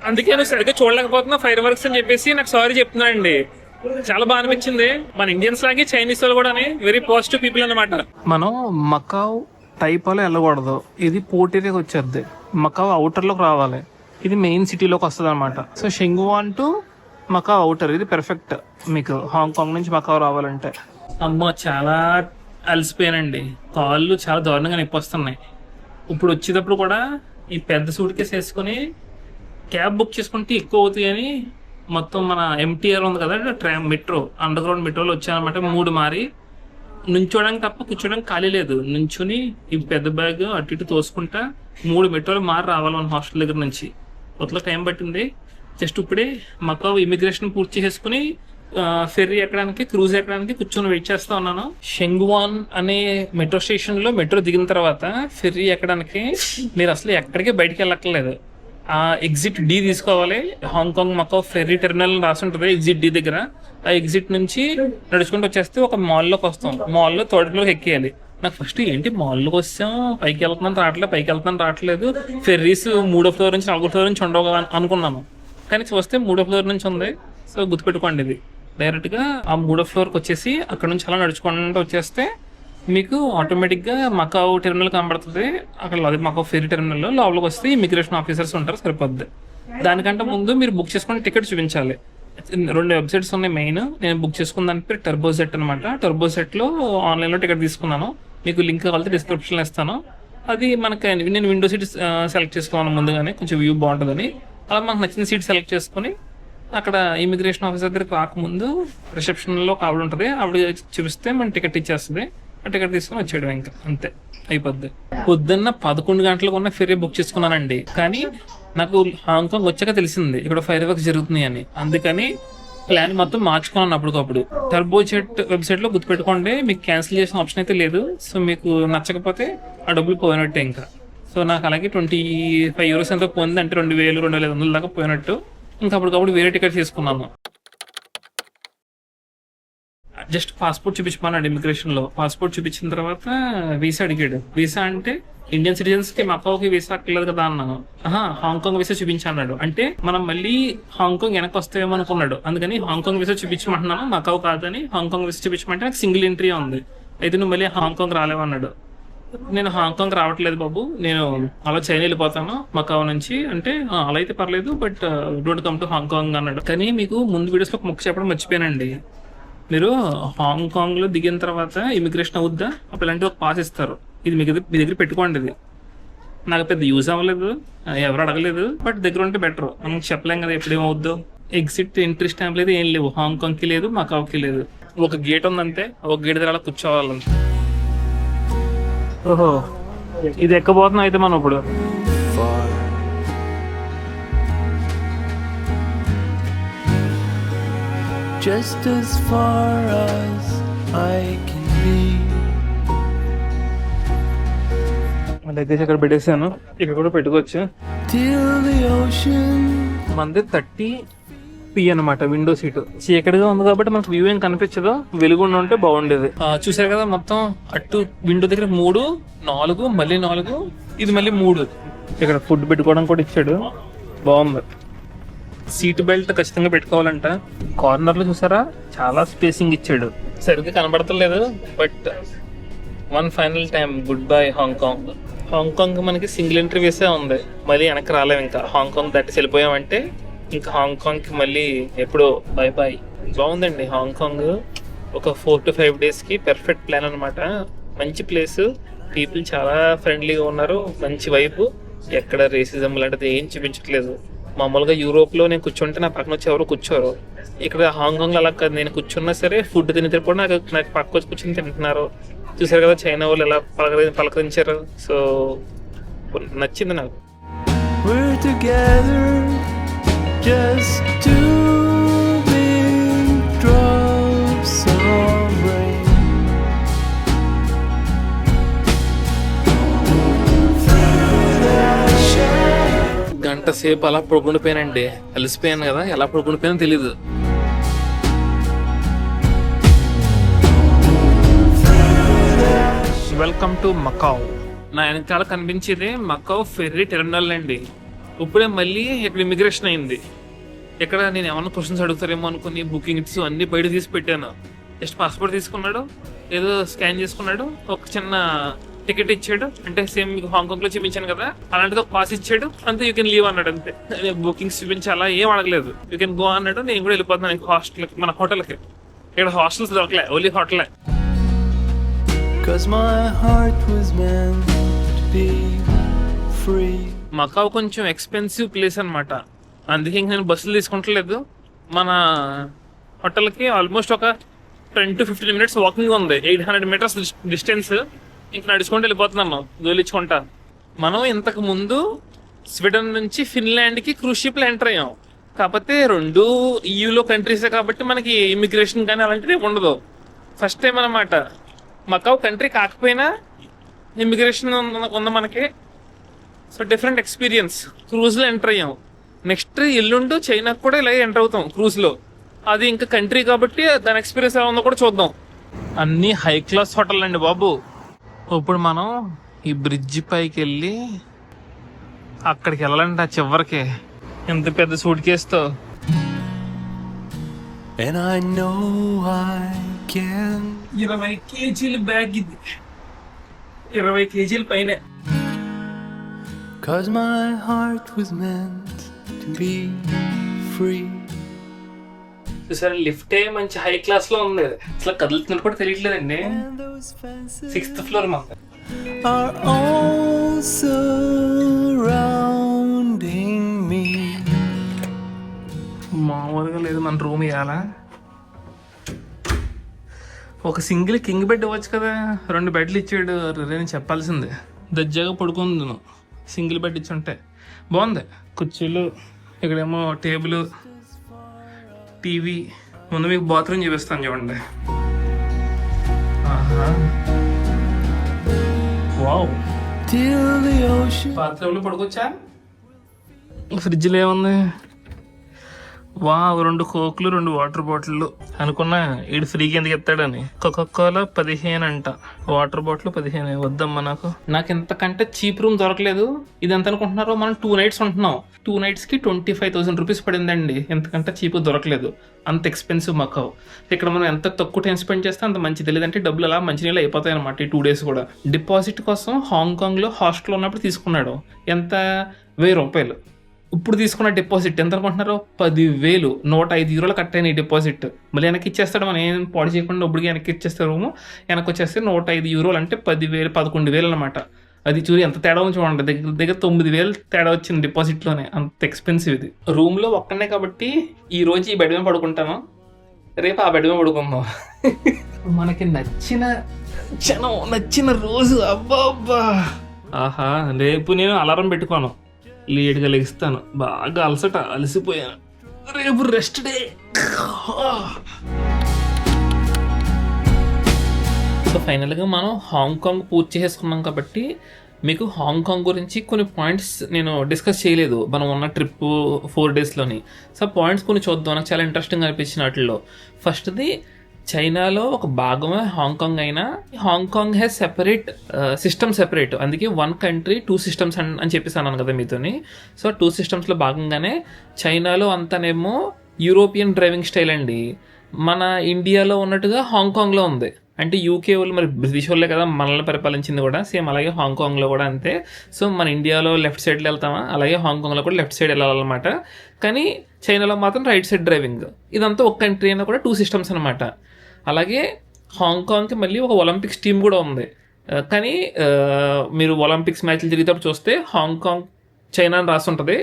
అందుకే నువ్వు సరిగ్గా చూడలేకపోతున్నా ఫైర్ వర్క్స్ అని చెప్పేసి నాకు సారీ చెప్తున్నానండి. చాలా బాగా అనిపించింది. మన ఇండియన్స్ లాగే చైనీస్ వాళ్ళు కూడా వెరీ పాజిటివ్ పీపుల్ అన్నమాట. మనం మకావ్ టైపాలో వెళ్ళకూడదు, ఇది పోర్ట్ ఏరియాకి వచ్చేది. మకావ్ అవుటర్ లోకి రావాలి, ఇది మెయిన్ సిటీలోకి వస్తుంది అనమాట. సో షెంగువాన్ టు మకావ్ అవుటర్ ఇది పెర్ఫెక్ట్ మీకు హాంకాంగ్ నుంచి మకావ్ రావాలంటే. అమ్మో చాలా అలసిపోయానండి, కాళ్ళు చాలా దారుణంగా నొప్పి వస్తున్నాయి. ఇప్పుడు వచ్చేటప్పుడు కూడా ఈ పెద్ద సూట్ కేసు వేసుకుని క్యాబ్ బుక్ చేసుకుంటే ఎక్కువ అవుతాయి అని మొత్తం మన ఎంటీఆర్ ఉంది కదా మెట్రో, అండర్ గ్రౌండ్ మెట్రోలో వచ్చానమాట. 3 మారి నుంచోడానికి తప్ప కూర్చోడానికి ఖాళీ లేదు. నుంచుని ఈ పెద్ద బ్యాగ్ అటు ఇటు తోసుకుంటా 3 మెట్రోలు మారి రావాలి మన హాస్టల్ దగ్గర నుంచి. కొత్తలో టైం పట్టింది. జస్ట్ ఇప్పుడే మకావ్ ఇమిగ్రేషన్ పూర్తి చేసుకుని ఫెర్రీ ఎక్కడానికి క్రూజ్ ఎక్కడానికి కూర్చొని వెయిట్ చేస్తా ఉన్నాను. షెంగువాన్ అనే మెట్రో స్టేషన్ లో మెట్రో దిగిన తర్వాత ఫెర్రీ ఎక్కడానికి మీరు అసలు ఎక్కడికి బయటికి వెళ్ళక్కర్లేదు. ఆ ఎగ్జిట్ డి తీసుకోవాలి. హాంకాంగ్ మకావ్ ఫెర్రీ టెర్మినల్ రాసి ఉంటుంది ఎగ్జిట్ డి దగ్గర. ఆ ఎగ్జిట్ నుంచి నడుచుకుంటూ వచ్చేస్తే ఒక మాల్లోకి వస్తాం. మాల్లో థర్డ్ ఫ్లోర్కి ఎక్కేయాలి. నాకు ఫస్ట్ ఏంటి మాల్లోకి వచ్చాం, పైకి వెళ్తున్నాను రావట్లేదు, ఫెర్రీస్ 3వ ఫ్లోర్ నుంచి 4వ ఫ్లోర్ నుంచి ఉండవు అనుకున్నాను. కానీ చూస్తే 3వ ఫ్లోర్ నుంచి ఉంది. సో గుర్తుపెట్టుకోండి, ఇది డైరెక్ట్గా ఆ 3వ ఫ్లోర్కి వచ్చేసి అక్కడ నుంచి అలా నడుచుకుంటూ వచ్చేస్తే మీకు ఆటోమేటిక్గా మకావ్ టెర్మినల్ కనబడుతుంది. అక్కడ అది మకావ్ ఫెర్రీ టెర్మినల్లో లోపలికి వస్తే ఇమిగ్రేషన్ ఆఫీసర్స్ ఉంటారు, సరిపోద్ది. దానికంటే ముందు మీరు బుక్ చేసుకుని టికెట్ చూపించాలి. 2 వెబ్సైట్స్ ఉన్నాయి మెయిన్. నేను బుక్ చేసుకున్న దాని పేరు టర్బోజెట్ అనమాట. టర్బోజెట్లో ఆన్లైన్లో టికెట్ తీసుకున్నాను. మీకు లింక్ కావాలంటే డిస్క్రిప్షన్లో ఇస్తాను. అది మనకి నేను విండో సీట్ సెలెక్ట్ చేసుకున్నాను ముందుగానే, కొంచెం వ్యూ బాగుంటుందని. అలా మనకు నచ్చిన సీట్ సెలెక్ట్ చేసుకుని అక్కడ ఇమిగ్రేషన్ ఆఫీసర్ దగ్గరికి రాకముందు రిసెప్షన్లో ఆవిడ ఉంటుంది, ఆవిడ చూపిస్తే మన టికెట్ ఇచ్చేస్తుంది. ఆ టికెట్ తీసుకుని వచ్చేయడం, ఇంకా అంతే అయిపోద్ది. పొద్దున్న 11 గంటలకు ఉన్న ఫెర్రీ బుక్ చేసుకున్నానండి. కానీ నాకు హాంకాంగ్ వచ్చాక తెలిసింది ఇక్కడ ఫైర్ వర్క్స్ జరుగుతున్నాయి అని. అందుకని ప్లాన్ మొత్తం మార్చుకున్నాను అప్పటికప్పుడు. టర్బోజెట్ వెబ్సైట్లో గుర్తుపెట్టుకోండి, మీకు క్యాన్సిల్ చేసిన ఆప్షన్ అయితే లేదు. సో మీకు నచ్చకపోతే ఆ డబ్బులు పోయినట్టే ఇంకా. సో నాకు అలాగే 25 euros ఎంతో పోయింది, అంటే 2000 2500 దాకా పోయినట్టు. ఇంకా అప్పటికప్పుడు వేరే టికెట్ తీసుకున్నాను. జస్ట్ పాస్పోర్ట్ చూపించమన్నాడు ఇమిగ్రేషన్లో. పాస్పోర్ట్ చూపించిన తర్వాత వీసా అడిగాడు. వీసా అంటే ఇండియన్ సిటిజన్స్కి మకావ్కి వీసా అక్కర్లేదు కదా అన్నాను. హాంకాంగ్ వీసా చూపించన్నాడు. అంటే మనం మళ్ళీ హాంకాంగ్ వెనక్కి వస్తామేమో అనుకున్నాడు. అందుకని హాంకాంగ్ వీసా చూపించమంటున్నాను, మకావ్ కాదని. హాంకాంగ్ వీసా చూపించమంటే నాకు సింగిల్ ఎంట్రీ ఉంది. అయితే నువ్వు మళ్ళీ హాంకాంగ్ రాలేవన్నాడు. నేను హాంకాంగ్ రావట్లేదు బాబు, నేను అలా చైనా వెళ్ళిపోతాను మకావ్ నుంచి అంటే. అలా అయితే పర్లేదు, but don't come to Hong Kong అన్నాడు. కానీ మీకు ముందు వీడియోస్లో ఒక ముక్క చెప్పడం మర్చిపోయానండి. మీరు హాంకాంగ్లో దిగిన తర్వాత ఇమిగ్రేషన్ అవుద్దా, అప్పుడు ఇలాంటి ఒక పాస్ ఇస్తారు. ఇది మీ దగ్గర పెట్టుకోండి. ఇది నాకు పెద్ద యూజ్ అవ్వలేదు, ఎవరు అడగలేదు, బట్ దగ్గర ఉంటే బెటర్. మనం చెప్పలేం కదా ఎప్పుడేమవుద్దో. ఎగ్జిట్ ఎంట్రీ స్టాంప్ లేదు, ఏం లేవు. హాంకాంగ్కి లేదు, మకావ్కి లేదు. ఒక గేట్ ఉందంటే ఒక గేట్ దగ్గర అలా కూర్చోవాలంటే. ఓహో, ఇది ఎక్కబోతున్నాం అయితే మనం ఇప్పుడు. Just as far as I can be. Luggage ఇక్కడ పెట్టేసాను, ఇక్కడ కూడా పెట్టుకోవచ్చు. మంది 30p అనమాట విండో సీట్. చీకటిగా ఉంది కాబట్టి మనకు వ్యూ ఏం కనిపించదు, వెలుగుండి ఉంటే బాగుండేది. చూసారు కదా, మొత్తం అటు విండో దగ్గర 3, 4, మళ్ళీ 4, ఇది మళ్ళీ 3. ఇక్కడ ఫుడ్ పెట్టుకోవడం కూడా ఇచ్చాడు, బాగుంది. సీట్ బెల్ట్ ఖచ్చితంగా పెట్టుకోవాలంట. కార్నర్ లో చూసారా చాలా స్పేసింగ్ ఇచ్చాడు. సరిగ్గా కనబడతలేదు, but one final time good bye Hong Kong. Hong Kong మనకి సింగిల్ ఎంట్రీ వేసే ఉంది, మళ్ళీ వెనక్కి రాలేము. ఇంకా హాంకాంగ్ దాటి వెళ్ళిపోయామంటే ఇంకా హాంకాంగ్కి మళ్ళీ ఎప్పుడో బై బై. బాగుందండి హాంకాంగ్. ఒక 4 to 5 daysకి పెర్ఫెక్ట్ ప్లాన్ అనమాట. మంచి ప్లేస్, పీపుల్ చాలా ఫ్రెండ్లీగా ఉన్నారు, మంచి వైపు. ఎక్కడ రేసిజం లాంటిది ఏం చూపించట్లేదు. మామూలుగా యూరోప్లో నేను కూర్చుంటే నా పక్కన వచ్చి ఎవరో కూర్చోరు. ఇక్కడ హాంకాంగ్లో అలా కాదు, నేను కూర్చున్నా సరే ఫుడ్ తినేది కూడా నాకు పక్క వచ్చి కూర్చొని తింటున్నారు. చూసారు కదా చైనా వాళ్ళు ఎలా పలకరించారు. సో నచ్చింది నాకు. గంట సేపు అలా పడుకుండిపోయానండి, అలసిపోయాను కదా, ఎలా పడుకుండిపోయానో తెలీదు. Welcome to Macau. నా వెనకాల కనిపించేది మకావ్ ఫెర్రీ టెర్మినల్ అండి. ఇప్పుడే మళ్ళీ ఇక్కడ ఇమిగ్రేషన్ అయింది. ఇక్కడ నేను ఏమన్నా క్వశ్చన్స్ అడుగుతారేమో అనుకుని బుకింగ్స్ అన్ని బయట తీసి పెట్టాను. జస్ట్ పాస్పోర్ట్ తీసుకున్నాడు, ఏదో స్కాన్ చేసుకున్నాడు, ఒక చిన్న టికెట్ ఇచ్చాడు, అంటే సేమ్ మీకు హాంకాంగ్ లో చూపించాను కదా అలాంటిది ఒక పాస్ ఇచ్చాడు, అంతే యూ కెన్ లీవ్ అన్నాడు. అంతే, బుకింగ్స్ చూపించాలా ఏం అడగలేదు. యూ కెన్ గో అన్నాడు. నేను కూడా వెళ్ళిపోతున్నాను హాస్టల్, మన హోటల్కి. ఇక్కడ హాస్టల్స్ దొరకలే, ఓన్లీ హోటలే. మకావ్ కొంచెం ఎక్స్పెన్సివ్ ప్లేస్ అనమాట, అందుకే ఇంక నేను బస్సులు తీసుకుంటలేదు. మన హోటల్కి ఆల్మోస్ట్ ఒక 10 to 15 minutes వాకింగ్ ఉంది, 800 meters డిస్టెన్స్. ఇంక నడుచుకుంటూ వెళ్ళిపోతున్నాను గోలించుకుంటా. మనం ఇంతకు ముందు స్వీడన్ నుంచి ఫిన్లాండ్కి క్రూజ్ షిప్లో ఎంటర్ అయ్యాం. కాకపోతే 2 EU కంట్రీసే కాబట్టి మనకి ఇమిగ్రేషన్ కానీ అలాంటిది ఉండదు. ఫస్ట్ టైం అనమాట. మకావ్ కంట్రీ కాకపోయినా ఇమిగ్రేషన్ ఉంది మనకి. So different experience. క్రూజ్లో ఎంటర్ అయ్యాం. నెక్స్ట్ ఎల్లుండి చైనాకు కూడా ఇలాగే ఎంటర్ అవుతాం క్రూజ్లో. అది ఇంకా కంట్రీ కాబట్టి దాని ఎక్స్పీరియన్స్ ఎలా ఉందో కూడా చూద్దాం. అన్నీ హై క్లాస్ హోటల్ అండి బాబు. ఇప్పుడు మనం ఈ బ్రిడ్జి పైకి వెళ్ళి అక్కడికి వెళ్ళాలంటే ఆ చివరికి ఎంత పెద్ద సూట్ కేసుతో. And I know I can 20 kg bag ఇది, 20 kg పైనే. Cause my heart was meant to be free. చూసారా, లిఫ్టే మంచి హై క్లాస్ లో ఉంది, అసలు కదులుతున్నట్టు కూడా తెలియట్లేదండి. 6th floor మాకు. Are all surrounding me. మామూలుగా లేదు మన రూమ్ ఇవ్వాలా. ఒక సింగిల్ కింగ్ బెడ్ ఇవ్వచ్చు కదా, 2 బెడ్లు ఇచ్చాడు. నేను చెప్పాల్సిందే, దజ్జాగా పడుకుంది. సింగిల్ బెడ్ ఇచ్చి ఉంటే బాగుంది. కుర్చీలు, ఇక్కడేమో టేబుల్, టీవీ. ముందు మీకు బాత్రూమ్ చూపిస్తాను చూడండి. వావ్, బాత్రూంలో పడుకోవచ్చా? ఫ్రిడ్జ్లో ఏముంది? Wow, 2 కోక్లు, 2 water bottle. అనుకున్నా ఈడు ఫ్రీగా ఎందుకు ఎత్తాడని. కోకోకోలా 15 అంట, వాటర్ బాటిల్ 15. వద్దమ్మా నాకు ఇంతకంటే చీప్ రూమ్ దొరకలేదు. ఇది ఎంత అనుకుంటున్నారో, మనం 2 nights ఉంటున్నాం. 2 nightsకి 25,000 rupees పడిందండి. ఎంతకంటే చీప్ దొరకలేదు, అంత ఎక్స్పెన్సివ్ మకావ్. ఇక్కడ మనం ఎంత తక్కువ టైం స్పెండ్ చేస్తే అంత మంచిది. లేదంటే డబ్బులు అలా మంచినీళ్ళు అయిపోతాయి అనమాట ఈ 2 days కూడా. డిపాజిట్ కోసం హాంకాంగ్లో హాస్టల్లో ఉన్నప్పుడు తీసుకున్నాడు. ఎంత? 1000 రూపాయలు. ఇప్పుడు తీసుకున్న డిపాజిట్ ఎంత అనుకుంటున్నారు? 10,000. 105 euros కట్టాను ఈ డిపాజిట్. మళ్ళీ వెనక్కి ఇచ్చేస్తాడు, మనం ఏం పాడు చేయకుండా ఇప్పుడు వెనక్కి ఇచ్చేస్తే రూము. వెనక్కి వచ్చేస్తే 105 euros అంటే 10,000, 11,000 అనమాట. అది చూసి ఎంత తేడా చూడండి, దగ్గర 9,000 తేడా వచ్చింది డిపాజిట్లోనే. అంత ఎక్స్పెన్సివ్ ఇది. రూమ్లో ఒక్కనే కాబట్టి ఈ రోజు ఈ బెడ్ మీద పడుకుంటాను, రేపు ఆ బెడ్ మీద పడుకుందాం. మనకి నచ్చిన క్షణం, నచ్చిన రోజు. అబ్బా అబ్బా, ఆహా. రేపు నేను అలారం పెట్టుకోను, లేట్గా లెగిస్తాను. బాగా అలసిపోయాను. రేపు రెస్ట్ డే. సో ఫైనల్గా మనం హాంకాంగ్ పూర్తి చేసుకున్నాం కాబట్టి మీకు హాంకాంగ్ గురించి కొన్ని పాయింట్స్ నేను డిస్కస్ చేయలేదు మనం ఉన్న ట్రిప్ 4 daysలోని. సో పాయింట్స్ కొన్ని చూద్దాం, నాకు చాలా ఇంట్రెస్టింగ్ అనిపించిన వాటిల్లో. ఫస్ట్ది, చైనాలో ఒక భాగమే హాంకాంగ్ అయినా Hong Kong has separate system separate. అందుకే 1 country 2 systems అని చెప్పేసి అన్నాను కదా మీతోని. సో 2 systemsలో భాగంగానే చైనాలో అంతానేమో యూరోపియన్ డ్రైవింగ్ స్టైల్ అండి. మన ఇండియాలో ఉన్నట్టుగా హాంకాంగ్లో ఉంది. అంటే యూకే వాళ్ళు మరి బ్రిటిష్ వాళ్ళే కదా మనల్ని పరిపాలించింది కూడా, సేమ్ అలాగే హాంకాంగ్లో కూడా అంతే. సో మన ఇండియాలో లెఫ్ట్ సైడ్లో వెళ్తామా, అలాగే హాంకాంగ్లో కూడా లెఫ్ట్ సైడ్ వెళ్ళాలన్నమాట. కానీ చైనాలో మాత్రం రైట్ సైడ్ డ్రైవింగ్. ఇదంతా ఒక కంట్రీ అయినా కూడా 2 systems అనమాట. అలాగే హాంకాంగ్కి మళ్ళీ ఒక ఒలింపిక్స్ టీం కూడా ఉంది. కానీ మీరు ఒలింపిక్స్ మ్యాచ్లు జరిగేటప్పుడు చూస్తే హాంకాంగ్ చైనా అని రాసి ఉంటుంది,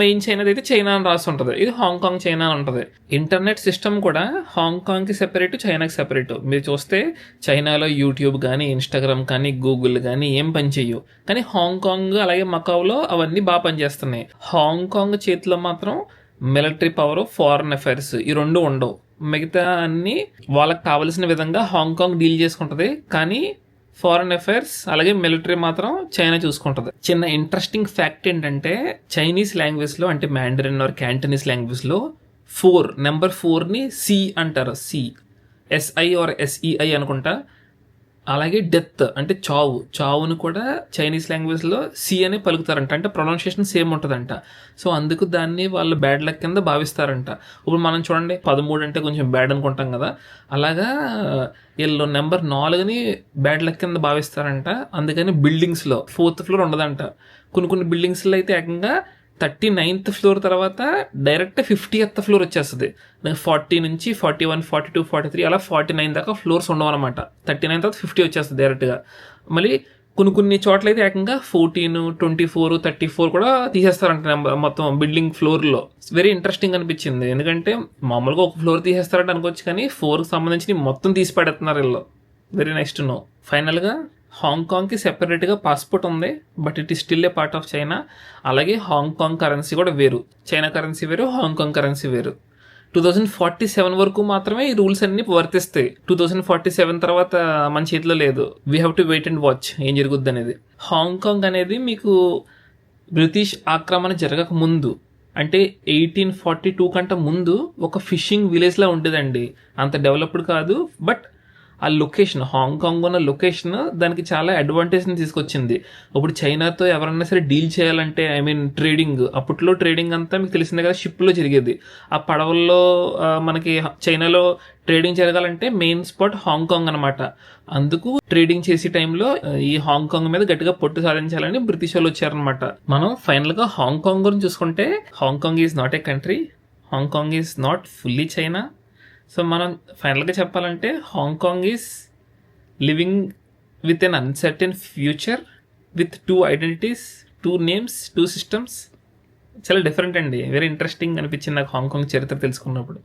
మెయిన్ చైనాది అయితే చైనా అని రాసి ఉంటుంది. ఇది హాంకాంగ్ చైనా అని ఉంటుంది. ఇంటర్నెట్ సిస్టమ్ కూడా హాంకాంగ్కి సెపరేట్, చైనాకి సెపరేట్. మీరు చూస్తే చైనాలో యూట్యూబ్ కానీ, ఇన్స్టాగ్రామ్ కానీ, గూగుల్ కానీ ఏం పని చేయవు. కానీ హాంకాంగ్ అలాగే మకావ్లో అవన్నీ బాగా పనిచేస్తున్నాయి. హాంకాంగ్ చేతిలో మాత్రం మిలిటరీ పవర్, ఫారెన్ అఫైర్స్ ఈ 2 ఉండవు. మిగతా అన్నీ వాళ్ళకి కావలసిన విధంగా హాంకాంగ్ డీల్ చేసుకుంటుంది. కానీ ఫారెన్ అఫైర్స్ అలాగే మిలిటరీ మాత్రం చైనా చూసుకుంటుంది. చిన్న ఇంట్రెస్టింగ్ ఫ్యాక్ట్ ఏంటంటే, చైనీస్ లాంగ్వేజ్లో అంటే మ్యాండరిన్ ఆర్ క్యాంటనీస్ లాంగ్వేజ్లో నెంబర్ 4ని సి అంటారు. SI or SEI అనుకుంటా. అలాగే డెత్ అంటే చావును కూడా చైనీస్ లాంగ్వేజ్లో సి అనే పలుకుతారంట, అంటే ప్రొనౌన్సియేషన్ సేమ్ ఉంటుందంట. సో అందుకు దాన్ని వాళ్ళు బ్యాడ్ లక్ కింద భావిస్తారంట. ఇప్పుడు మనం చూడండి 13 అంటే కొంచెం బ్యాడ్ అనుకుంటాం కదా, అలాగా వీళ్ళు నెంబర్ 4ని బ్యాడ్ లక్ కింద భావిస్తారంట. అందుకని బిల్డింగ్స్లో 4th ఫ్లోర్ ఉండదంట. కొన్ని బిల్డింగ్స్లో అయితే ఏకంగా 39th ఫ్లోర్ తర్వాత డైరెక్ట్ 50th ఫ్లోర్ వచ్చేస్తుంది. 40 నుంచి 41, 42, 43 అలా 49 దాకా ఫ్లోర్స్ ఉండవు అనమాట. 39 తర్వాత 50 వచ్చేస్తుంది డైరెక్ట్గా. మళ్ళీ కొన్ని చోట్ల అయితే ఏకంగా 14, 24, 34 కూడా తీసేస్తారంట మొత్తం బిల్డింగ్ ఫ్లోర్లో. వెరీ ఇంట్రెస్టింగ్ అనిపించింది, ఎందుకంటే మామూలుగా ఒక ఫ్లోర్ తీసేస్తారంటే అనుకోవచ్చు, కానీ 4కి సంబంధించి మొత్తం తీసి పెడుతున్నారు వీళ్ళు. Very nice to know. ఫైనల్గా హాంకాంగ్కి సెపరేట్గా పాస్పోర్ట్ ఉంది, but it is still A part of China. అలాగే హాంకాంగ్ కరెన్సీ కూడా వేరు, చైనా కరెన్సీ వేరు, హాంకాంగ్ కరెన్సీ వేరు. 2047 వరకు మాత్రమే ఈ రూల్స్ అన్ని వర్తిస్తాయి. 2047 తర్వాత మన చేతిలో లేదు. We have to wait and watch ఏం జరుగుద్ది అనేది. హాంకాంగ్ అనేది మీకు బ్రిటిష్ ఆక్రమణ జరగక ముందు, అంటే 1842 కంటే ముందు ఒక ఫిషింగ్ విలేజ్లా ఉండేదండి. అంత డెవలప్డ్ కాదు, బట్ ఆ లొకేషన్, హాంకాంగ్ ఉన్న లొకేషన్ దానికి చాలా అడ్వాంటేజ్ని తీసుకొచ్చింది. ఇప్పుడు చైనాతో ఎవరన్నా సరే డీల్ చేయాలంటే, ఐ మీన్ ట్రేడింగ్, అప్పట్లో ట్రేడింగ్ అంతా మీకు తెలిసిందే కదా, షిప్లో జరిగేది. ఆ పడవల్లో మనకి చైనాలో ట్రేడింగ్ జరగాలంటే మెయిన్ స్పాట్ హాంకాంగ్ అనమాట. అందుకు ట్రేడింగ్ చేసే టైంలో ఈ హాంకాంగ్ మీద గట్టిగా పట్టు సాధించాలని బ్రిటిష్ వాళ్ళు వచ్చారనమాట. మనం ఫైనల్గా హాంకాంగ్ గురించి చూసుకుంటే, Hong Kong is not a country, Hong Kong is not fully China. So మనం ఫైనల్గా చెప్పాలంటే Hong Kong is living with an uncertain future with 2 identities, 2 names, 2 systems. చాలా డిఫరెంట్ అండి. వెరీ ఇంట్రెస్టింగ్ అనిపించింది నాకు హాంకాంగ్ చరిత్ర తెలుసుకున్నప్పుడు.